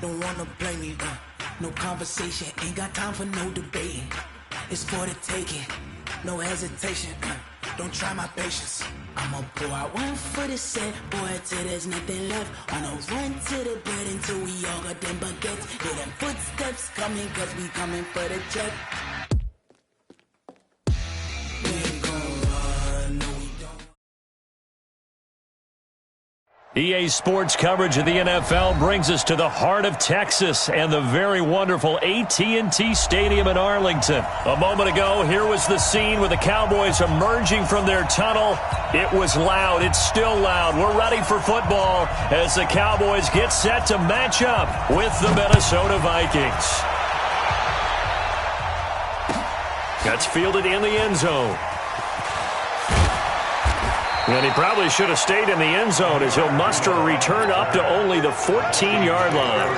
don't wanna blame me. No conversation, ain't got time for no debating. It's for the taking, no hesitation. Don't try my patience. I'ma pour out one for the set, boy, till there's nothing left. On a run to the bed until we all got them baguettes. Hear them footsteps coming, cause we coming for the check. We ain't gon' run, no we don't. EA Sports coverage of the NFL brings us to the heart of Texas and the very wonderful AT&T Stadium in Arlington. A moment ago, here was the scene with the Cowboys emerging from their tunnel. It was loud. It's still loud. We're ready for football as the Cowboys get set to match up with the Minnesota Vikings. That's fielded in the end zone. And he probably should have stayed in the end zone as he'll muster a return up to only the 14-yard line.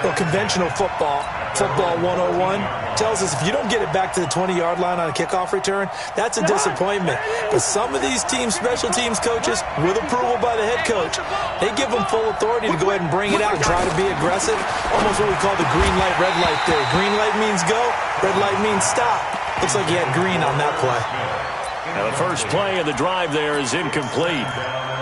Well, conventional football 101, tells us if you don't get it back to the 20-yard line on a kickoff return, that's a disappointment. But some of these special teams coaches, with approval by the head coach, they give them full authority to go ahead and bring it out and try to be aggressive. Almost what we call the green light, red light theory. Green light means go, red light means stop. Looks like he had green on that play. Now the first play of the drive there is incomplete.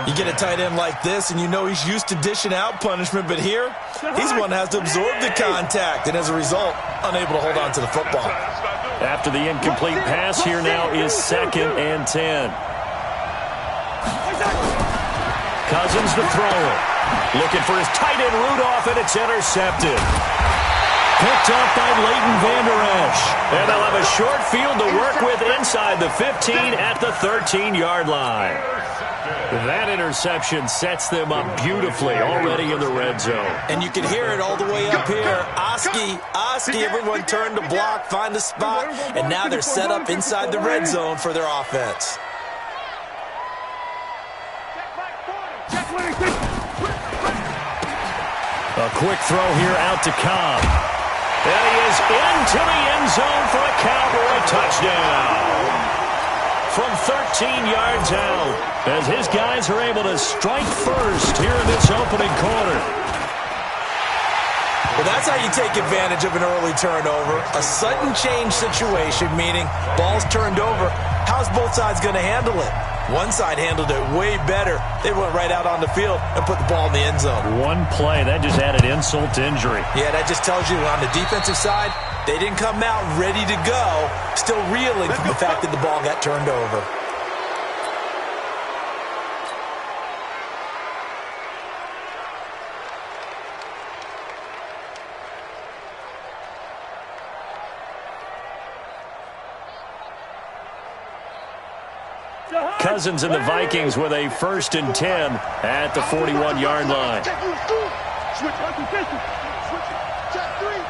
You get a tight end like this, and you know he's used to dishing out punishment, but here, he's one that has to absorb the contact, and as a result, unable to hold on to the football. After the incomplete pass, here now is 2nd and 10. Cousins to throw it. Looking for his tight end Rudolph, and it's intercepted. Picked up by Leighton Vander Esch. And they'll have a short field to work with inside the 15 at the 13-yard line. That interception sets them up beautifully already in the red zone. And you can hear it all the way up here. Oski, everyone turned to block, find a spot, and now they're set up inside the red zone for their offense. A quick throw here out to Cobb. And he is into the end zone for a Cowboy touchdown. From 13 yards out, as his guys are able to strike first here in this opening quarter. Well, that's how you take advantage of an early turnover. A sudden change situation, meaning ball's turned over. How's both sides going to handle it? One side handled it way better. They went right out on the field and put the ball in the end zone. One play, that just added insult to injury. Yeah, that just tells you on the defensive side, they didn't come out ready to go, still reeling from the fact that the ball got turned over. Cousins and the Vikings with a 1st and 10 at the 41-yard line. Switch position. Switch. Check three.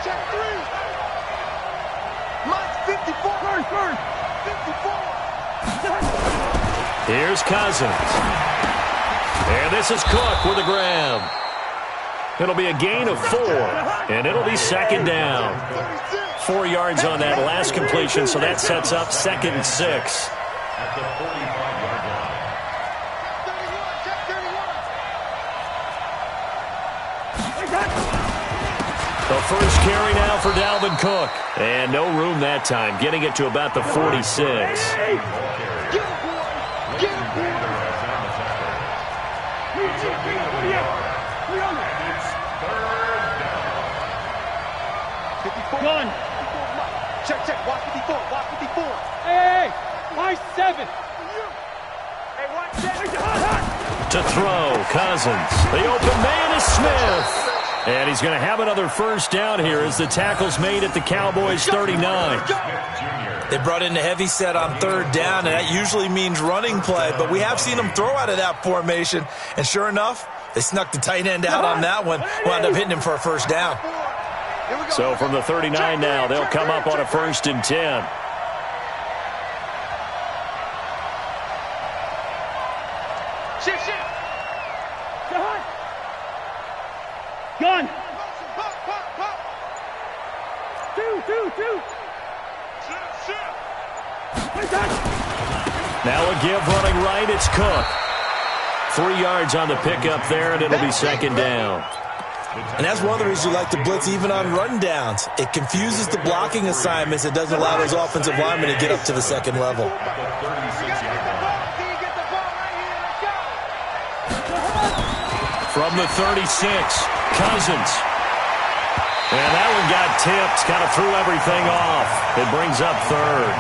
Mike 54. First. 54. Here's Cousins. And this is Cook with a grab. It'll be a gain of 4, and it'll be 2nd down. 4 yards on that last completion, so that sets up 2nd and 6. The first carry now for Dalvin Cook. And no room that time, getting it to about the 46. Gun. Check. Watch 54. Hey, why 7? Hey, watch 7. To throw, Cousins. The open man is Smith. And he's going to have another 1st down here as the tackle's made at the Cowboys' 39. They brought in the heavy set on 3rd down, and that usually means running play, but we have seen them throw out of that formation, and sure enough, they snuck the tight end out on that one, wound up hitting him for a 1st down. So from the 39 now, they'll come up on a 1st and 10. Gun. 2. Now a give running right, it's Cook. 3 yards on the pickup there, and it'll be 2nd down. And that's one of the reasons you like to blitz even on rundowns. It confuses the blocking assignments. It doesn't allow those offensive linemen to get up to the second level. From the 36, Cousins. And that one got tipped, kind of threw everything off. It brings up third.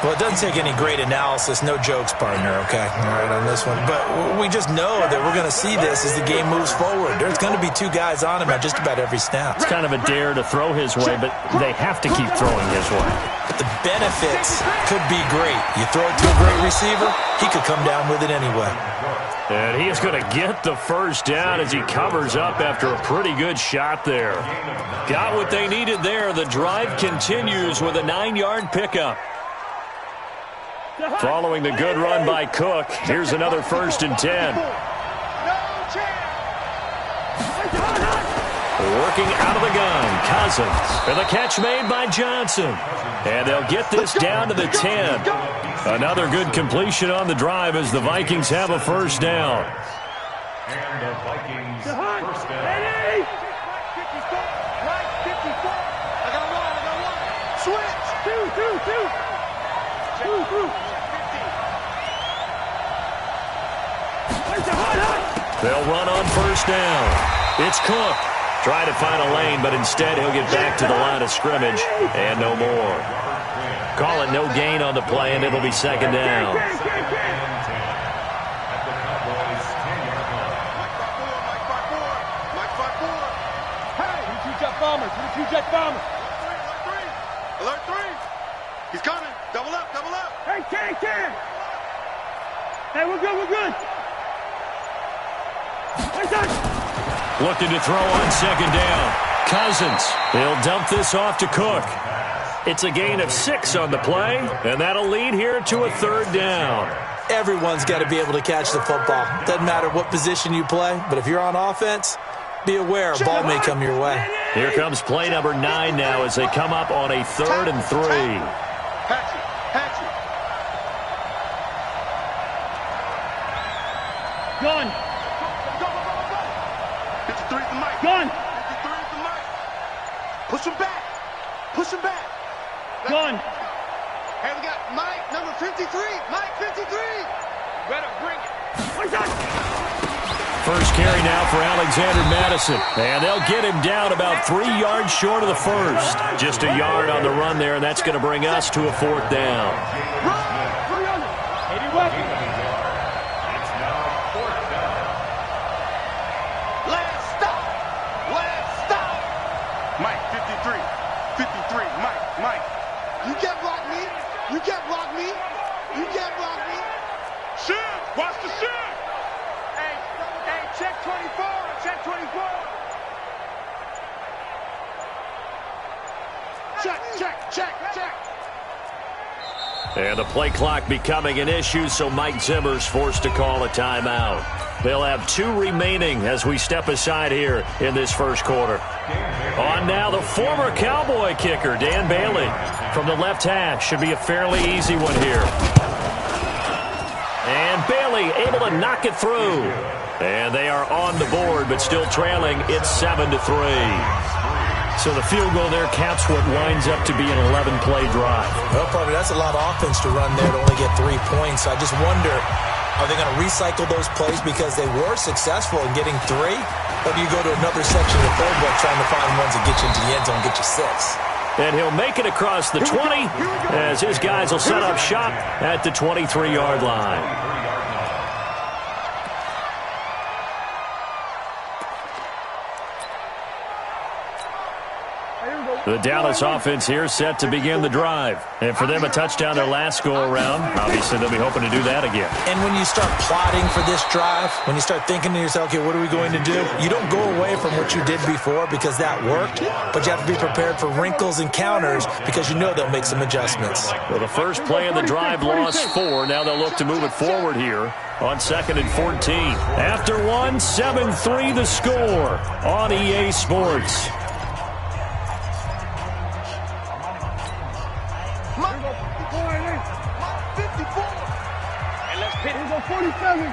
Well, it doesn't take any great analysis. No jokes, partner, okay? All right, on this one. But we just know that we're going to see this as the game moves forward. There's going to be two guys on him at just about every snap. It's kind of a dare to throw his way, but they have to keep throwing his way. But the benefits could be great. You throw it to a great receiver, he could come down with it anyway. And he is going to get the first down as he covers up after a pretty good shot there. Got what they needed there. The drive continues with a 9-yard pickup. Following the good run by Cook, here's another 1st and 10. Working out of the gun, Cousins. And the catch made by Johnson. And they'll get this down to the 10. Another good completion on the drive as the Vikings have a first down. And the Vikings first down. Ready? 54, right 54. I got one. Switch. Two. They'll run on first down. It's Cook. Trying to find a lane, but instead he'll get back to the line of scrimmage and no more. Call it no gain on the play, and it'll be second down. Two-jet bomber. Alert 3. He's coming. Double up. Hey, Ken. Hey, we're good. Looking to throw on second down. Cousins. He'll dump this off to Cook. It's a gain of 6 on the play, and that'll lead here to a third down. Everyone's got to be able to catch the football. Doesn't matter what position you play, but if you're on offense, be aware a ball may come your way. Here comes play number 9 now as they come up on a 3rd and 3. Patchy. Gun. Go. 53's the mic. Gun. 53's the mic. Push him back. Gun. Hey, we got Mike, number 53. Mike, 53. Better bring it. First carry now for Alexander Madison. And they'll get him down about 3 yards short of the first. Just a yard on the run there, and that's going to bring us to a 4th down. Let's stop. Mike, 53. 53. Mike. You can't block me. Shoot. Watch the shoot. Hey, check 24. Check. And the play clock becoming an issue, so Mike Zimmer's forced to call a timeout. They'll have 2 remaining as we step aside here in this first quarter. On now, the former Cowboy kicker, Dan Bailey. From the left hash, should be a fairly easy one here. And Bailey able to knock it through. And they are on the board, but still trailing. It's 7-3. So the field goal there caps what winds up to be an 11-play drive. Well, partner, that's a lot of offense to run there to only get 3 points. I just wonder, are they going to recycle those plays because they were successful in getting 3? Or do you go to another section of the playbook trying to find ones that get you into the end zone and get you 6? And he'll make it across the 20 as his guys will set up shop at the 23-yard line. The Dallas offense here set to begin the drive. And for them, a touchdown their last go-around. Obviously, they'll be hoping to do that again. And when you start plotting for this drive, when you start thinking to yourself, okay, what are we going to do? You don't go away from what you did before because that worked, but you have to be prepared for wrinkles and counters because you know they'll make some adjustments. Well, the first play of the drive lost 4. Now they'll look to move it forward here on 2nd and 14. After 1, 7-3 the score on EA Sports. Hey, let's pit. 47.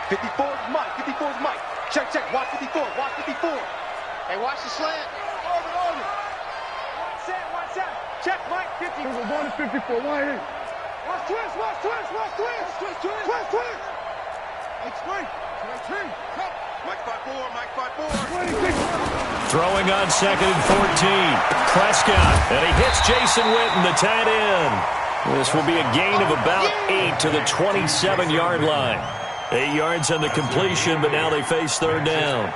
54's Mike. Check, check. Watch 54. Watch 54. Hey, watch the slant. Orbit. Watch that. Check, Mike. 50. We're going to 54. Why? Watch twist. Twist. Hey, swing. Mike 5-4. Mike 5-4. Throwing on 2nd and 14. Prescott, and he hits Jason Witten, the tight end. This will be a gain of about 8 to the 27-yard line. 8 yards on the completion, but now they face third down.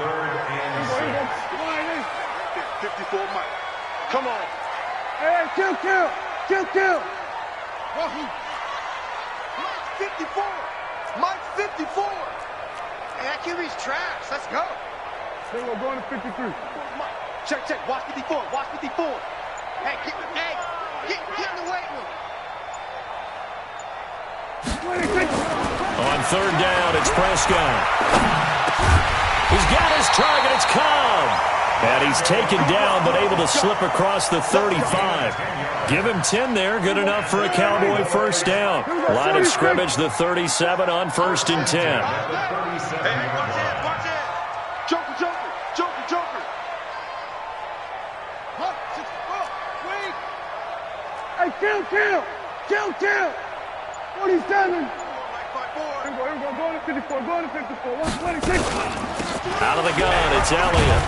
54, Mike. Come on. Hey, kill. Mike 54. Mike 54. Hey, that QB's trash. Let's go. Then we're going to 53. Mike. Check. Watch 54. Hey, get in the weight room. On third down, it's Prescott. He's got his target. It's Cobb. And he's taken down, but able to slip across the 35. Give him 10 there. Good enough for a Cowboy first down. Line of scrimmage, the 37 on 1st and 10. Hey, watch it. Joker. Wait. Hey, kill. 47. Mike 5-4. Here we go. Going to 54. 126. Out of the gun, it's Elliott.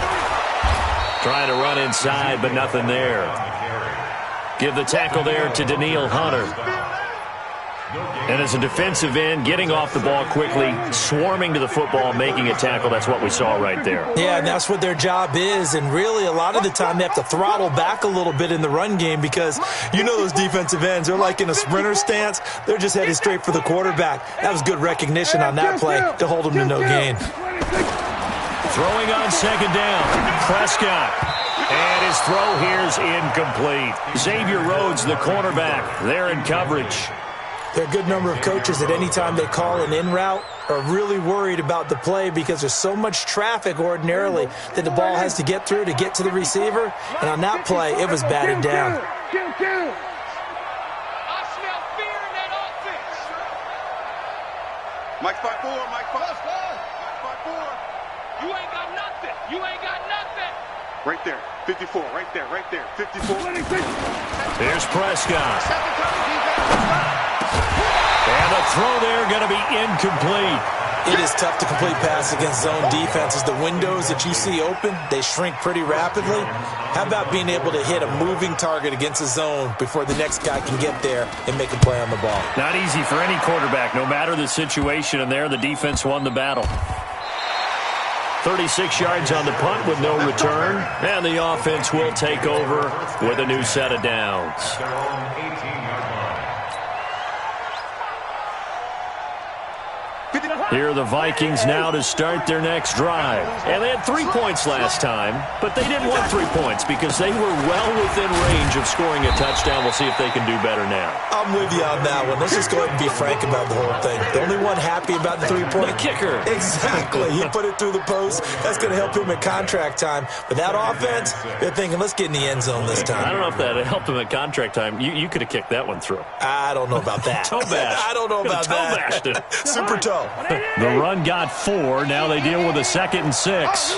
Trying to run inside, but nothing there. Give the tackle there to Daniil Hunter. And as a defensive end, getting off the ball quickly, swarming to the football, making a tackle. That's what we saw right there. Yeah, and that's what their job is. And really, a lot of the time, they have to throttle back a little bit in the run game because you know those defensive ends, they're like in a sprinter stance. They're just headed straight for the quarterback. That was good recognition on that play to hold them to no gain. Throwing on 2nd down, Prescott. And his throw here's incomplete. Xavier Rhodes, the cornerback, there in coverage. There are a good number of coaches at any time they call an in route are really worried about the play because there's so much traffic ordinarily that the ball has to get through to get to the receiver. And on that play, it was batted down. I smell fear in that offense. Mike 5-4. Mike 5-4. You ain't got nothing. Right there. 54. Right there. 54. Here's Prescott. And the throw there going to be incomplete. It is tough to complete pass against zone defenses. The windows that you see open, they shrink pretty rapidly. How about being able to hit a moving target against a zone before the next guy can get there and make a play on the ball? Not easy for any quarterback, no matter the situation, and there the defense won the battle. 36 yards on the punt with no return, and the offense will take over with a new set of downs. Here are the Vikings now to start their next drive. And they had 3 points last time, but they didn't want 3 points because they were well within range of scoring a touchdown. We'll see if they can do better now. I'm with you on that one. Let's just go ahead and be frank about the whole thing. The only one happy about the 3-point? The kicker. Exactly. He put it through the post. That's going to help him at contract time. But that offense, they're thinking, let's get in the end zone this time. I don't know if that helped him at contract time. You could have kicked that one through. I don't know about that. Toe bash. I don't know about that. Toe bashed it. Super toe. The run got 4. Now they deal with a 2nd and 6.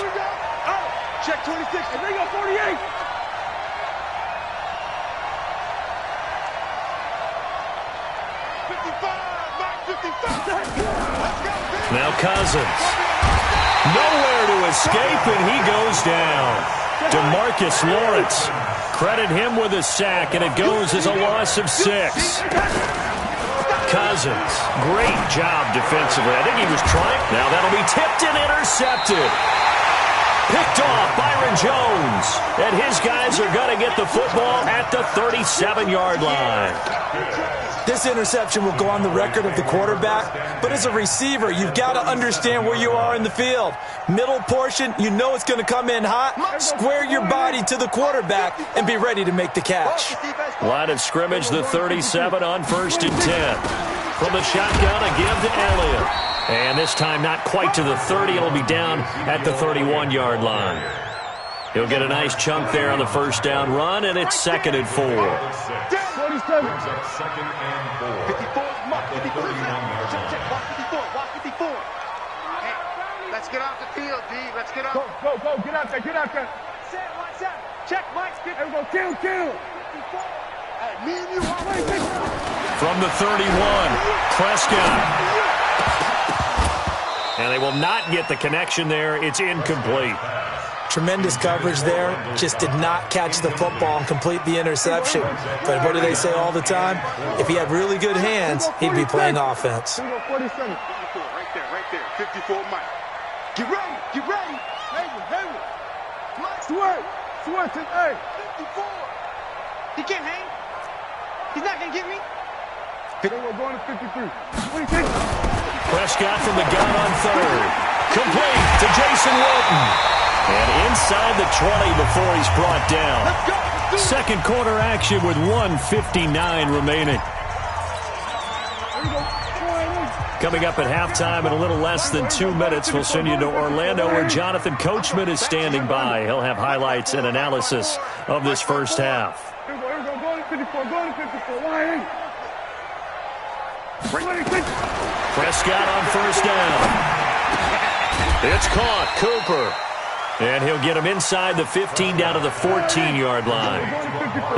Check 26. And they got 48. Now Cousins. Nowhere to escape, and he goes down. DeMarcus Lawrence. Credit him with a sack, and it goes as a loss of 6. Cousins, great job defensively. I think he was trying. Now that'll be tipped and intercepted. Picked off Byron Jones. And his guys are going to get the football at the 37-yard line. This interception will go on the record of the quarterback, but as a receiver, you've got to understand where you are in the field. Middle portion, you know it's going to come in hot. Square your body to the quarterback and be ready to make the catch. Line of scrimmage, the 37 on 1st and 10. From the shotgun, a give to Elliott. And this time not quite to the 30. It'll be down at the 31-yard line. He'll get a nice chunk there on the first down run, and it's 2nd and 4. 47. Second and 4. 54. Mark 54. Check. Watch 54. Watch 54. Hey, Let's get off the field, D. Let's get off. Go, get out there, get out there. Watch out. Check, Mike. There we go, kill. Hey, me and you. From the 31, Prescott. And they will not get the connection there. It's incomplete. Tremendous coverage there. Just did not catch the football and complete the interception. But what do they say all the time? If he had really good hands, he'd be playing offense. 47. Right there. 54, Mike. Get ready. Hey. Switch it, hey. 54. He can't hang. He's not going to get me. We're going to 53. What do you think? Prescott from the gun on third. Complete to Jason Wilton. And inside the 20 before he's brought down. Second quarter action with 1:59 remaining. Coming up at halftime in a little less than 2 minutes, we'll send you to Orlando where Jonathan Coachman is standing by. He'll have highlights and analysis of this first half. Here we go. Go to 54. Why? Prescott on first down. It's caught. Cooper. And he'll get him inside the 15 down to the 14-yard line.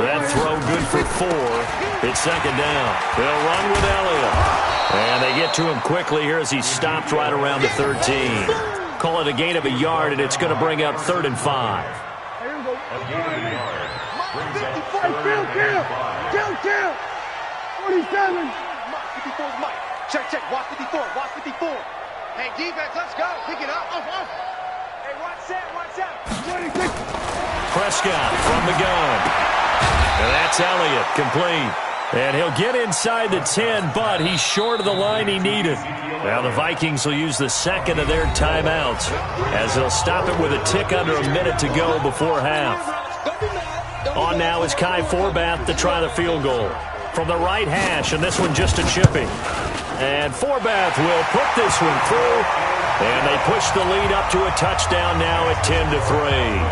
That throw good for 4. It's second down. They'll run with Elliott. And they get to him quickly here as he stopped right around the 13. Call it a gain of a yard, and it's going to bring up 3rd and 5. Kill. 47. 54's Mike. Check. Watch 54. Hey, defense, let's go. Pick it up. Hey, watch out. Prescott from the gun. And that's Elliott, complete. And he'll get inside the 10, but he's short of the line he needed. Now the Vikings will use the second of their timeouts as they'll stop it with a tick under a minute to go before half. On now is Kai Forbath to try the field goal. From the right hash, and this one just a chipping. And Forbath will put this one through. And they push the lead up to a touchdown now at 10-3.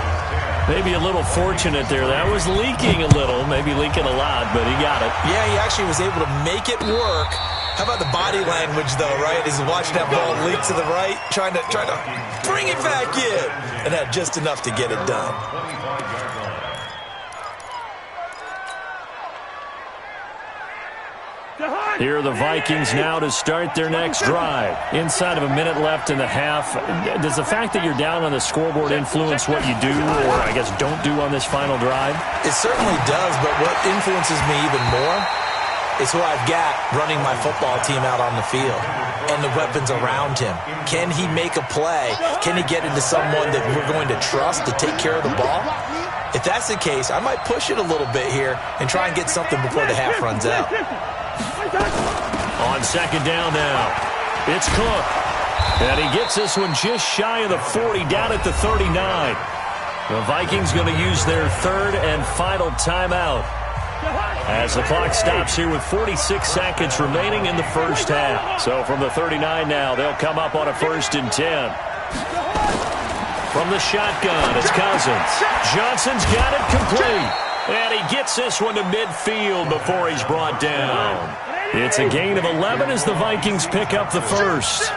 Maybe a little fortunate there. That was leaking a little, maybe leaking a lot, but he got it. Yeah, he actually was able to make it work. How about the body language, though, right? As he's watching that ball leak to the right, trying to bring it back in, and had just enough to get it done. Here are the Vikings now to start their next drive. Inside of a minute left in the half. Does the fact that you're down on the scoreboard influence what you do, or I guess don't do on this final drive? It certainly does, but what influences me even more is who I've got running my football team out on the field and the weapons around him. Can he make a play? Can he get into someone that we're going to trust to take care of the ball? If that's the case, I might push it a little bit here and try and get something before the half runs out. On second down now, it's Cook. And he gets this one just shy of the 40, down at the 39. The Vikings going to use their third and final timeout as the clock stops here with 46 seconds remaining in the first half. So from the 39 now, they'll come up on a 1st and 10. From the shotgun, it's Cousins. Johnson's got it complete. And he gets this one to midfield before he's brought down. It's a gain of 11 as the Vikings pick up the first.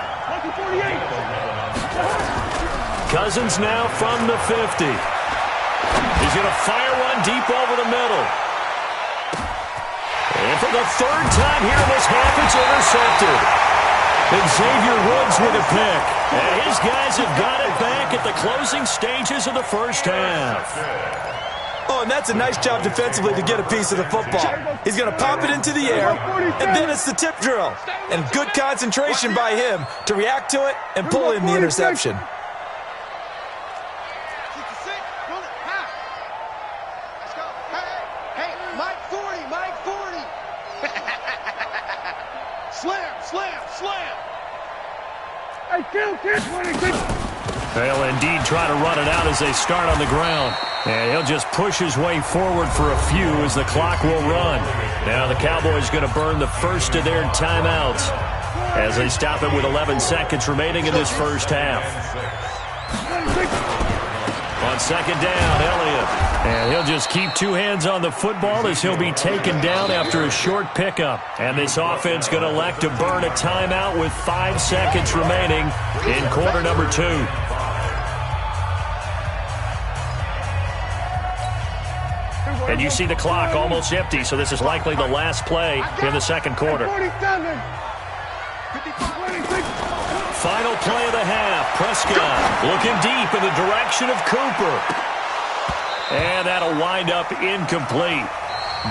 Cousins now from the 50. He's going to fire one deep over the middle. And for the 3rd time here in this half, it's intercepted. Xavier Woods with a pick. And his guys have got it back at the closing stages of the first half. Oh, and that's a nice job defensively to get a piece of the football. He's going to pop it into the air, and then it's the tip drill. And good concentration by him to react to it and pull in the interception. Hey, Mike 40. Slam. Hey, kill. They'll indeed try to run it out as they start on the ground. And he'll just push his way forward for a few as the clock will run. Now the Cowboys going to burn the first of their timeouts as they stop it with 11 seconds remaining in this first half. On second down, Elliott. And he'll just keep two hands on the football as he'll be taken down after a short pickup. And this offense going to elect to burn a timeout with 5 seconds remaining in quarter number 2. And you see the clock almost empty, so this is likely the last play in the second quarter. Final play of the half. Prescott looking deep in the direction of Cooper. And that'll wind up incomplete.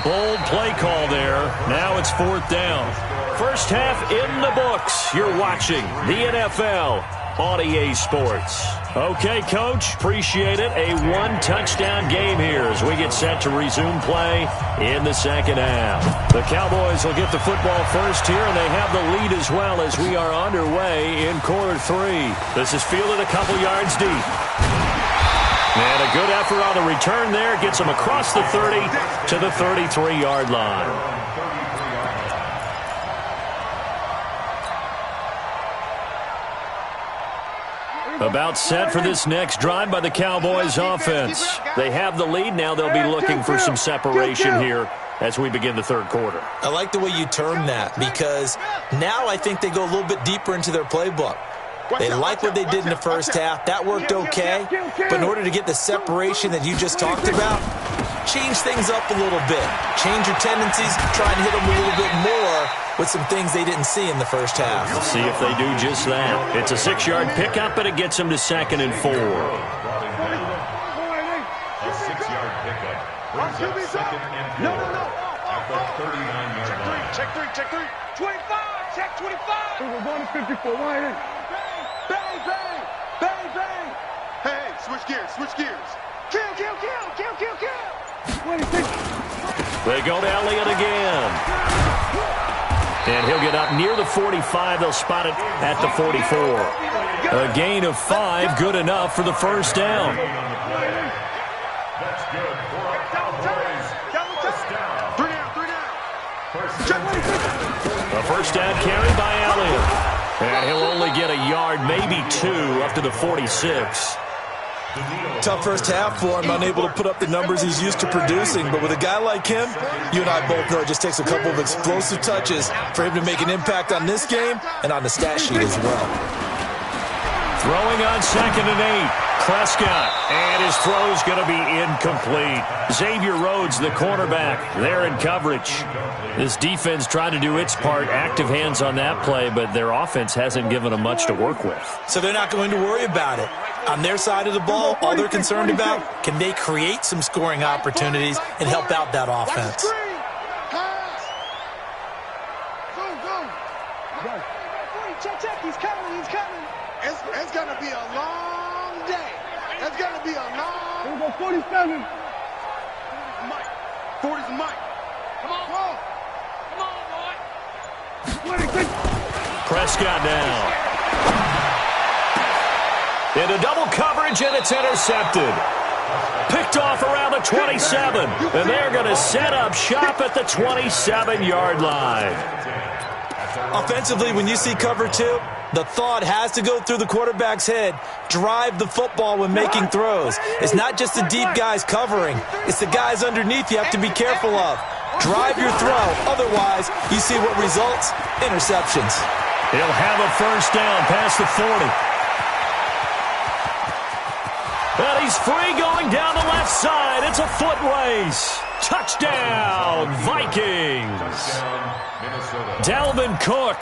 Bold play call there. Now it's 4th down. First half in the books. You're watching the NFL on EA Sports. Okay, Coach, appreciate it. A 1-touchdown game here as we get set to resume play in the second half. The Cowboys will get the football first here, and they have the lead as well as we are underway in quarter 3. This is fielded a couple yards deep. And a good effort on the return there gets them across the 30 to the 33-yard line. About set for this next drive by the Cowboys offense. They have the lead. Now they'll be looking for some separation here as we begin the third quarter. I like the way you term that because now I think they go a little bit deeper into their playbook. They like what they did in the first half. That worked okay. But in order to get the separation that you just talked about, change things up a little bit. Change your tendencies. Try and hit them a little bit more with some things they didn't see in the first half. We'll see if they do just that. It's a 6-yard pickup, but it gets them to 2nd and 4. A 6-yard pickup brings up 2nd and 4 at the 39-yard line. Check three. 25. Check 25. We're going to 54. Bang, bang. Bang, bang. Hey, switch gears. Kill. 26. They go to Elliott again. And he'll get up near the 45. They'll spot it at the 44. A gain of 5, good enough for the first down. That's good for our Cowboys. First down. 3 down. A first down carry by Elliott. And he'll only get a yard, maybe 2, up to the 46. Tough first half for him, unable to put up the numbers he's used to producing. But with a guy like him, you and I both know it just takes a couple of explosive touches for him to make an impact on this game and on the stat sheet as well. Throwing on 2nd and 8. Prescott, and his throw's going to be incomplete. Xavier Rhodes, the cornerback, there in coverage. This defense trying to do its part, active hands on that play, but their offense hasn't given them much to work with. So they're not going to worry about it. On their side of the ball, all they're concerned about, can they create some scoring opportunities and help out that offense? Check. He's coming. It's going to be a long day. It's going to be a long... Here we go, 47. Mike. 40's Mike. Come on, boy. 26. Prescott down. Into double coverage, and it's intercepted. Picked off around the 27. And they're going to set up shop at the 27-yard line. Offensively, when you see cover 2, the thought has to go through the quarterback's head. Drive the football when making throws. It's not just the deep guys covering. It's the guys underneath you have to be careful of. Drive your throw. Otherwise, you see what results? Interceptions. He'll have a first down past the 40. And he's free going down the left side. It's a foot race. Touchdown, Vikings. Dalvin Cook,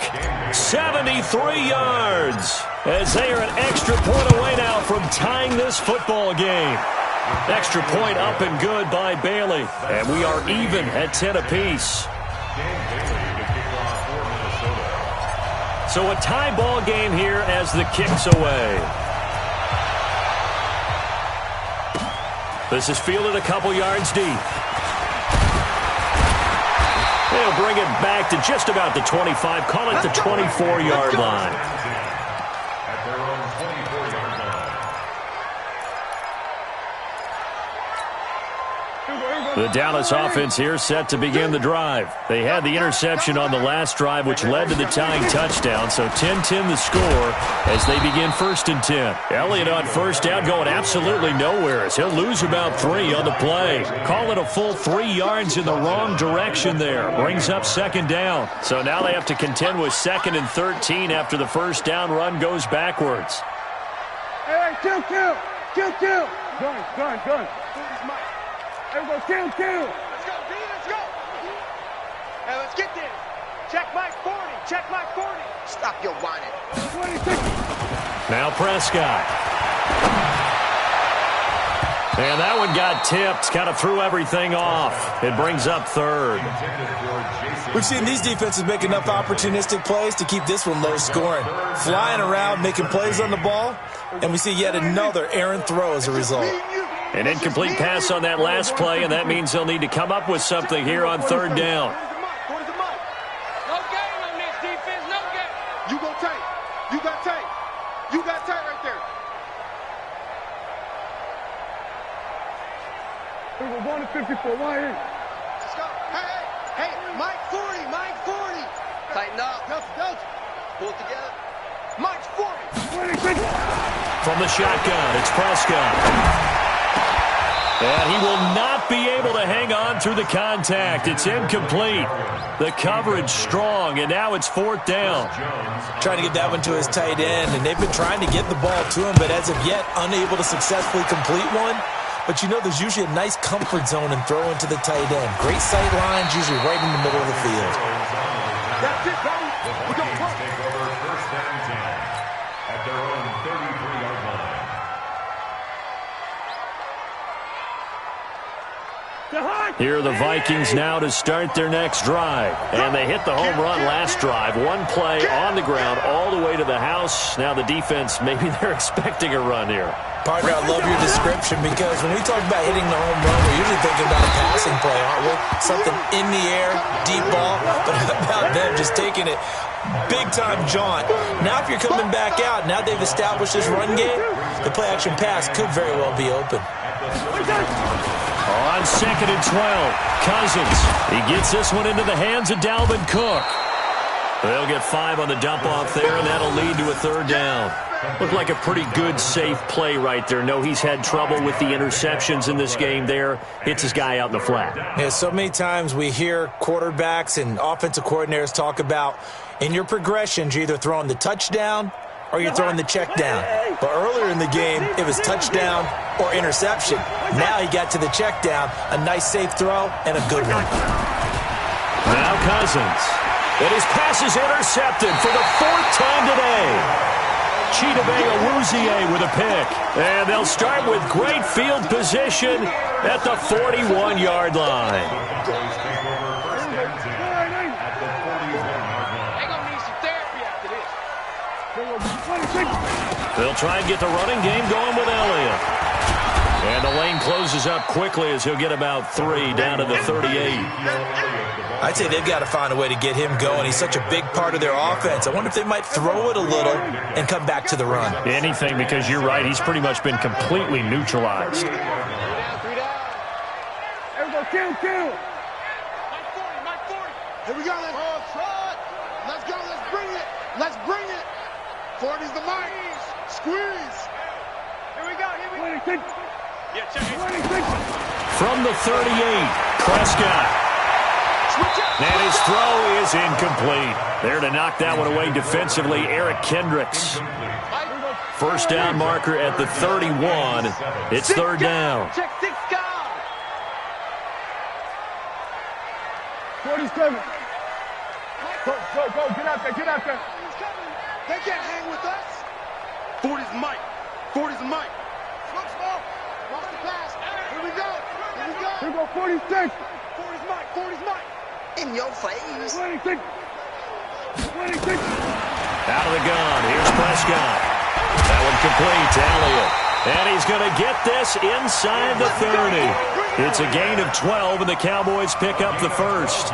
73 yards, as they are an extra point away now from tying this football game. Extra point up and good by Bailey, and we are even at 10 apiece. So a tie ball game here as the kick's away. This is fielded a couple yards deep. They'll bring it back to just about the 25. Call it the 24-yard line. At their own 24-yard The Dallas offense here set to begin the drive. They had the interception on the last drive, which led to the tying touchdown. So 10-10 the score as they begin 1st and 10. Elliott on first down going absolutely nowhere as he'll lose about 3 on the play. Call it a full 3 yards in the wrong direction there. Brings up 2nd down. So now they have to contend with 2nd and 13 after the first down run goes backwards. Hey, kill. Gun. Let's go, kill. Let's go, B, let's go. Hey, let's get this. Check Mike 40. Stop your whining. 26. Now Prescott. And that one got tipped. Kind of threw everything off. It brings up 3rd. We've seen these defenses make enough opportunistic plays to keep this one low scoring. Flying around, making plays on the ball, and we see yet another errant throw as a result. An incomplete pass on that last play, and that means they'll need to come up with something here on 3rd down. No game on this defense, no game. You go tight. You got tight right there. We're going to 54. Why ain't? Let's go. Hey, Mike 40. Tighten up. Delta. Pull it together. Mike 40. 26. From the shotgun, it's Prescott. And he will not be able to hang on through the contact. It's incomplete. The coverage strong, and now it's 4th down. Trying to get that one to his tight end, and they've been trying to get the ball to him, but as of yet, unable to successfully complete one. But you know there's usually a nice comfort zone in throwing to the tight end. Great sight lines, usually right in the middle of the field. That's it, buddy. We're going to take over 1st and 10 at their own 33-yard line. Here are the Vikings now to start their next drive. And they hit the home run last drive. One play on the ground all the way to the house. Now the defense, maybe they're expecting a run here. Partner, I love your description because when we talk about hitting the home run, we're usually thinking about a passing play, aren't we? Something in the air, deep ball, but how about them just taking it big-time jaunt. Now if you're coming back out, now they've established this run game, the play-action pass could very well be open. On 2nd and 12, Cousins. He gets this one into the hands of Dalvin Cook. They'll get 5 on the dump-off there, and that'll lead to a 3rd down. Looked like a pretty good, safe play right there. No, he's had trouble with the interceptions in this game there. Hits his guy out in the flat. Yeah, so many times we hear quarterbacks and offensive coordinators talk about in your progressions, you're either throwing the touchdown or you're throwing the check down. But earlier in the game, it was touchdown or interception. Now he got to the check down, a nice safe throw, and a good one. Now Cousins. And his pass is intercepted for the 4th time today. Chidobe with a pick. And they'll start with great field position at the 41-yard line. They'll try and get the running game going with Elliott. And the lane closes up quickly as he'll get about 3 down to the 38. I'd say they've got to find a way to get him going. He's such a big part of their offense. I wonder if they might throw it a little and come back to the run. Anything, because you're right. He's pretty much been completely neutralized. 3 down. Everybody kill. Mike 40. Here we go. Let's go. Let's bring it. 40's the mark. Squeeze. Here we go. 26. Yeah, check it. 26. From the 38, Prescott. And his throw is incomplete. There to knock that one away defensively, Eric Kendricks. 1st down marker at the 31. It's 3rd down. Check 6 guys. 47. Go. Get out there. They can't hang with us. 40's Mike. Smoke. Watch the pass. Here we go. Here we go, 46. 40's Mike. In your face. 26. Out of the gun. Here's Prescott. That one complete to Elliott. And he's going to get this inside the 30. It's a gain of 12, and the Cowboys pick up the 1st.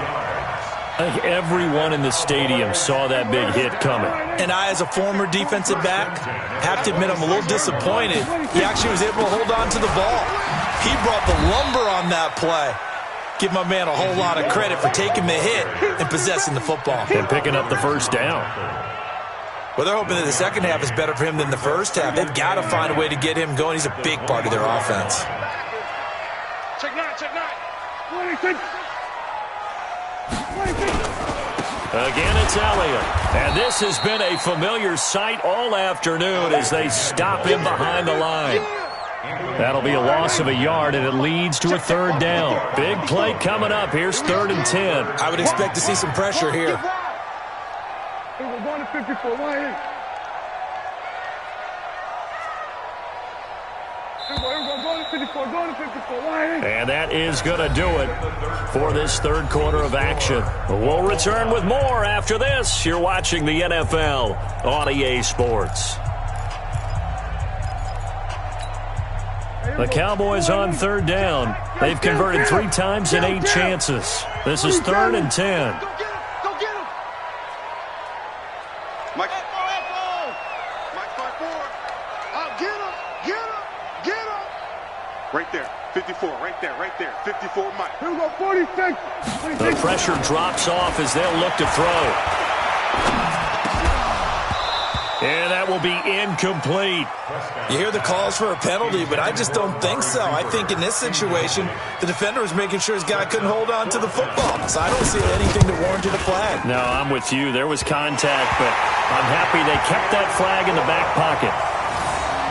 I think everyone in the stadium saw that big hit coming. And I, as a former defensive back, have to admit I'm a little disappointed. He actually was able to hold on to the ball. He brought the lumber on that play. Give my man a whole lot of credit for taking the hit and possessing the football. And picking up the first down. Well, they're hoping that the second half is better for him than the first half. They've got to find a way to get him going. He's a big part of their offense. Check nine, check nine. Again, it's Elliott. And this has been a familiar sight all afternoon as they stop him behind the line. That'll be a loss of a yard, and it leads to a third down. Big play coming up. Here's 3rd and 10. I would expect to see some pressure here. We're going to 54. And that is going to do it for this third quarter of action. We'll return with more after this. You're watching the NFL on EA Sports. The Cowboys on third down. They've converted 3 times in 8 chances. This is 3rd and 10. Go get him. Mike 5-4. Oh, get him. Right there. 54, right there. 54, Mike. Here we go, 46. The pressure drops off as they'll look to throw. And that will be incomplete. You hear the calls for a penalty, but I just don't think so. I think in this situation, the defender was making sure his guy couldn't hold on to the football. So I don't see anything that warranted a flag. No, I'm with you. There was contact, but I'm happy they kept that flag in the back pocket.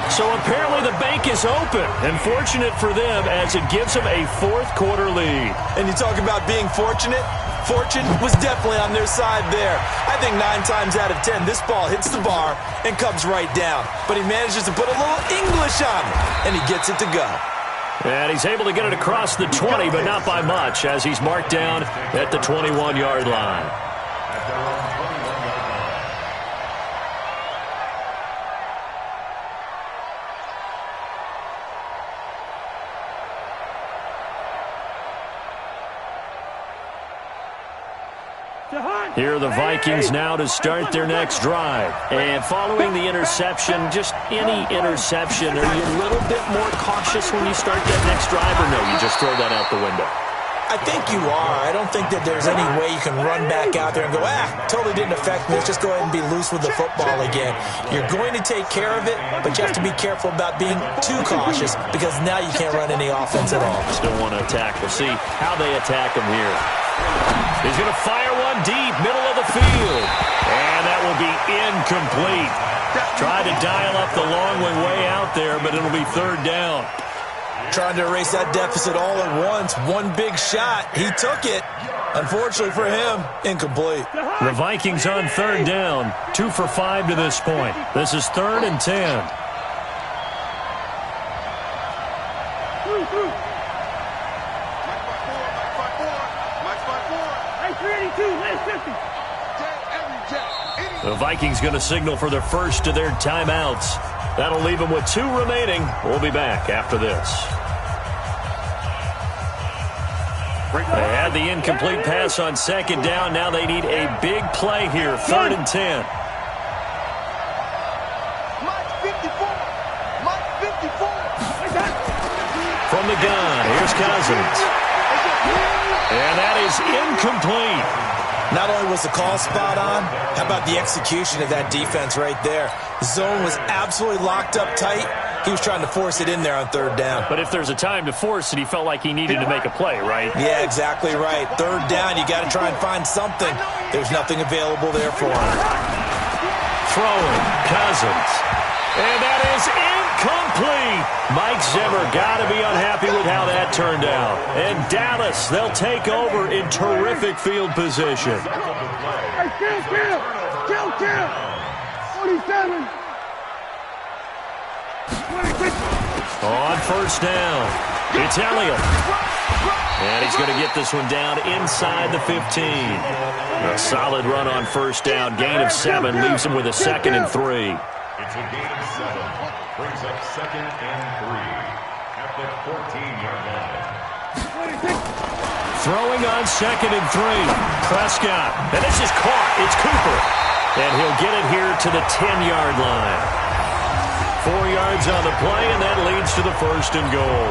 So apparently the bank is open, and fortunate for them as it gives them a fourth quarter lead. And you talk about being fortunate. Fortune was definitely on their side there. I think 9 times out of 10, this ball hits the bar and comes right down. But he manages to put a little English on it, and he gets it to go. And he's able to get it across the 20, but not by much, as he's marked down at the 21-yard line. Here are the Vikings now to start their next drive. And following the interception, just any interception, are you a little bit more cautious when you start that next drive, or no, you just throw that out the window? I think you are. I don't think that there's any way you can run back out there and go, totally didn't affect me. Let's just go ahead and be loose with the football again. You're going to take care of it, but you have to be careful about being too cautious because now you can't run any offense at all. Still want to attack. We'll see how they attack him here. He's going to fire one deep, middle of the field. And that will be incomplete. Tried to dial up the long way out there, but it'll be third down. Trying to erase that deficit all at once. One big shot. He took it. Unfortunately for him, incomplete. The Vikings on third down. 2 for 5 to this point. This is 3rd and 10. The Vikings going to signal for their first of their timeouts. That'll leave them with 2 remaining. We'll be back after this. They had the incomplete pass on second down. Now they need a big play here. 3rd and 10. From the gun, here's Cousins. And that is incomplete. Not only was the call spot on, how about the execution of that defense right there? The zone was absolutely locked up tight. He was trying to force it in there on third down. But if there's a time to force it, he felt like he needed to make a play, right? Yeah, exactly right. Third down, you got to try and find something. There's nothing available there for him. Throwing, Cousins. And that is incomplete. Mike Zimmer got to be unhappy with how that turned out. And Dallas, they'll take over in terrific field position. Hey, kill. 47. On first down, it's Elliott. And he's going to get this one down inside the 15. A solid run on first down. Gain of 7 leaves him with a 2nd and 3. It's a gain of 7. Brings up 2nd and 3 at the 14-yard line. Throwing on 2nd and 3. Prescott. And this is caught. It's Cooper. And he'll get it here to the 10-yard line. 4 yards on the play, and that leads to the 1st and goal.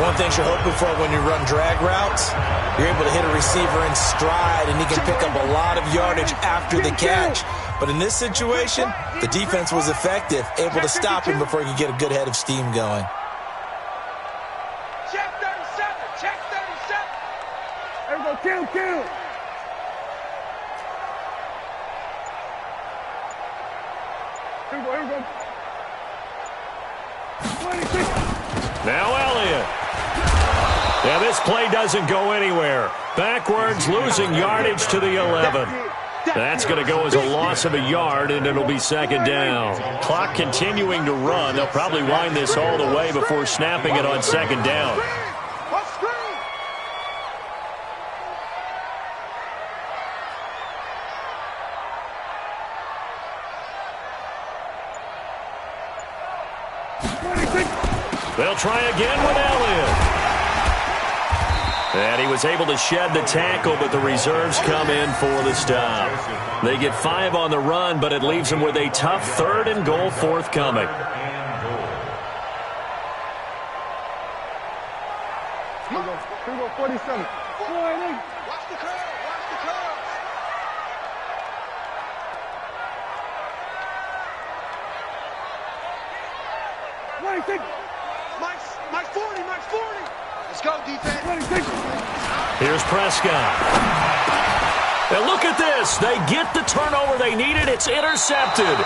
One thing you're hoping for when you run drag routes, you're able to hit a receiver in stride, and he can pick up a lot of yardage after the catch. But in this situation, the defense was effective, able to stop him before he could get a good head of steam going. Check 37. Check 37. There we go. Kill. Here we go. 26. Now Elliott. Yeah, this play doesn't go anywhere. Backwards, losing yardage to the 11. That's going to go as a loss of a yard, and it'll be 2nd down. Clock continuing to run. They'll probably wind this all the way before snapping it on 2nd down. They'll try again with Elliott. And he was able to shed the tackle, but the reserves come in for the stop. They get 5 on the run, but it leaves them with a tough 3rd and goal forthcoming. Here we go, 47. Watch the curve. Mike 40. Let's go, defense. Here's Prescott. And look at this. They get the turnover they needed. It's intercepted.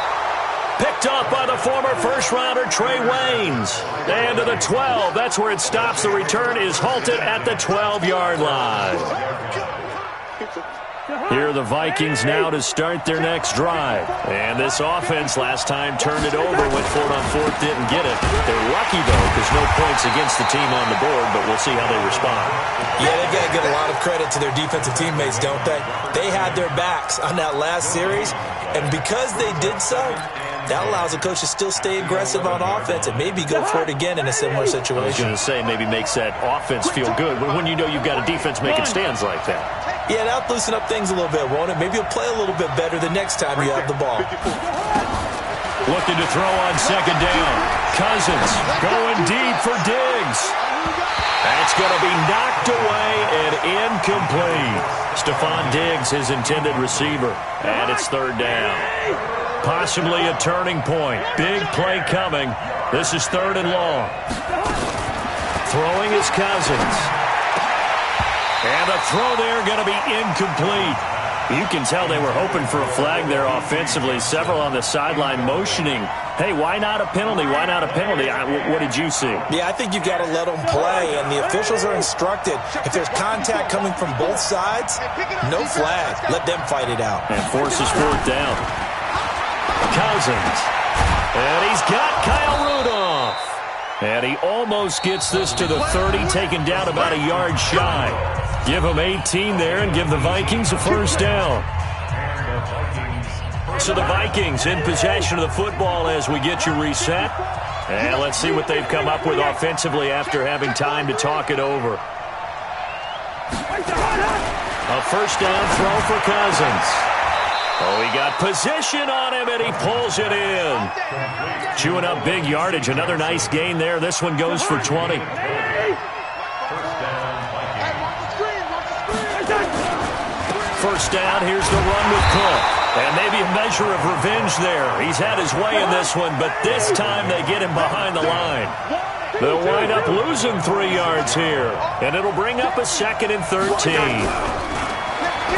Picked up by the former first-rounder Trey Waynes. And to the 12. That's where it stops. The return is halted at the 12-yard line. Here are the Vikings now to start their next drive. And this offense last time turned it over, went for it on 4th, didn't get it. They're lucky, though, because no points against the team on the board, but we'll see how they respond. Yeah, they've got to give a lot of credit to their defensive teammates, don't they? They had their backs on that last series, and because they did so, that allows the coach to still stay aggressive on offense and maybe go for it again in a similar situation. I was going to say maybe makes that offense feel good when you know you've got a defense making stands like that. Yeah, that'll loosen up things a little bit, won't it? Maybe you'll play a little bit better the next time you have the ball. Looking to throw on 2nd down. Cousins going deep for Diggs. That's going to be knocked away and incomplete. Stephon Diggs, his intended receiver. And it's 3rd down. Possibly a turning point. Big play coming. This is 3rd and long. Throwing is Cousins. And the throw there going to be incomplete. You can tell they were hoping for a flag there offensively. Several on the sideline motioning. Hey, why not a penalty? Why not a penalty? What did you see? Yeah, I think you've got to let them play, and the officials are instructed. If there's contact coming from both sides, no flag. Let them fight it out. And forces 4th down. Cousins. And he's got Kyle Rudolph. And he almost gets this to the 30, taken down about a yard shy. Give him 18 there and give the Vikings a 1st down. So the Vikings in possession of the football as we get you reset. And let's see what they've come up with offensively after having time to talk it over. A 1st down throw for Cousins. Oh, he got position on him, and he pulls it in. Chewing up big yardage. Another nice gain there. This one goes for 20. First down, here's the run with Cook. And maybe a measure of revenge there. He's had his way in this one, but this time they get him behind the line. They'll wind up losing 3 yards here, and it'll bring up a 2nd and 13.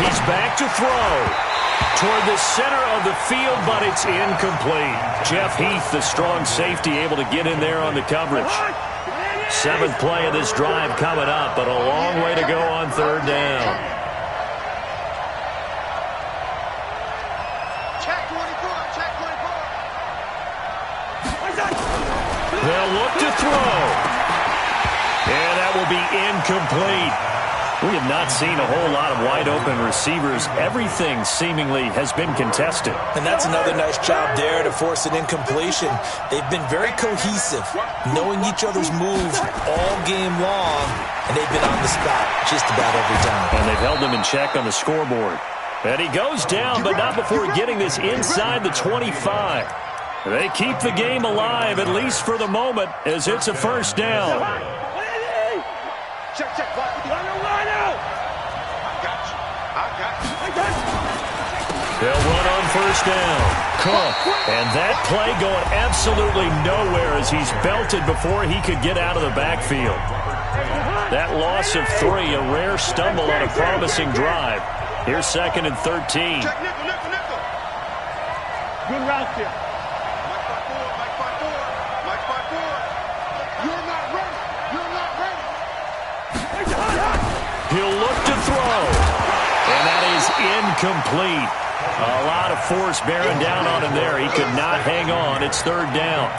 He's back to throw toward the center of the field, but it's incomplete. Jeff Heath, the strong safety, able to get in there on the coverage. 7th play of this drive coming up, but a long way to go on 3rd down. They'll look to throw. And that will be incomplete. We have not seen a whole lot of wide-open receivers. Everything seemingly has been contested. And that's another nice job there to force an incompletion. They've been very cohesive, knowing each other's moves all game long, and they've been on the spot just about every time. And they've held them in check on the scoreboard. And he goes down, but not before getting this inside the 25. They keep the game alive, at least for the moment, as it's a first down. Check, check. They'll run on first down. And that play going absolutely nowhere as he's belted before he could get out of the backfield. That loss of 3, a rare stumble on a promising drive. Here's 2nd and 13. Check, nickel. Good route here. Mike 5-4. You're not ready. He'll look to throw. And that is incomplete. A lot of force bearing down on him there. He could not hang on. It's 3rd down.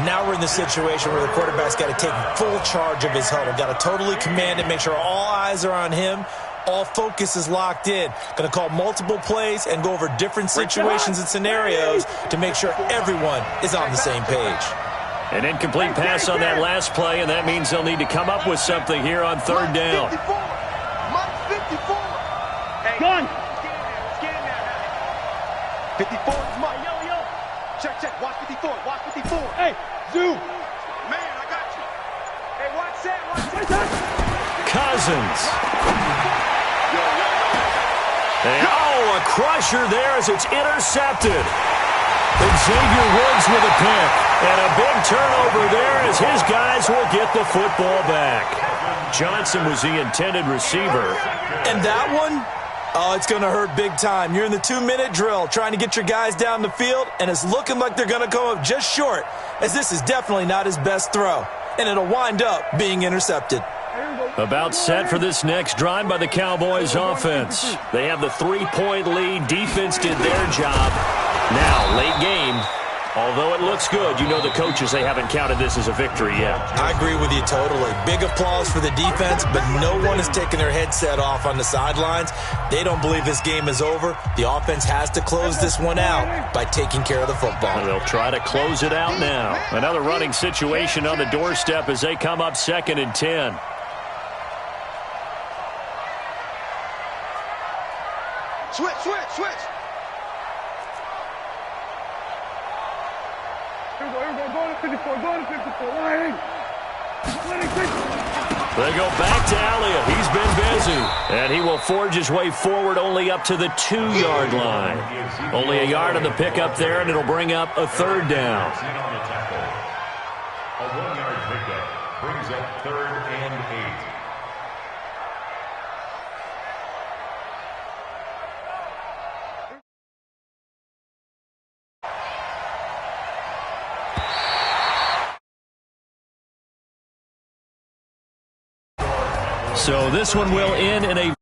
Now we're in the situation where the quarterback's got to take full charge of his huddle. Got to totally command it, make sure all eyes are on him. All focus is locked in. Going to call multiple plays and go over different situations and scenarios to make sure everyone is on the same page. An incomplete pass on that last play, and that means they'll need to come up with something here on 3rd down. Mike 54. Hey, gun. Let's get in there. 54 is Mike. Yo. Check. Watch 54. Hey, zoom. Man, I got you. Hey, watch that. Cousins. A crusher there as it's intercepted. Xavier Woods with a pick. And a big turnover there as his guys will get the football back. Johnson was the intended receiver. And that one, it's going to hurt big time. You're in the 2-minute drill trying to get your guys down the field, and it's looking like they're going to come up just short, as this is definitely not his best throw. And it'll wind up being intercepted. About set for this next drive by the Cowboys offense. They have the 3-point lead. Defense did their job. Now, late game, although it looks good, you know the coaches, they haven't counted this as a victory yet. I agree with you totally. Big applause for the defense, but no one is taking their headset off on the sidelines. They don't believe this game is over. The offense has to close this one out by taking care of the football. And they'll try to close it out now. Another running situation on the doorstep as they come up 2nd and 10. Switch. Here we go. Go to 54. They go back to Elliott. He's been busy. And he will forge his way forward only up to the 2-yard line. Only a yard on the pickup there, and it'll bring up a 3rd down. A 1-yard pickup brings up 3rd and 8. So this one will end in a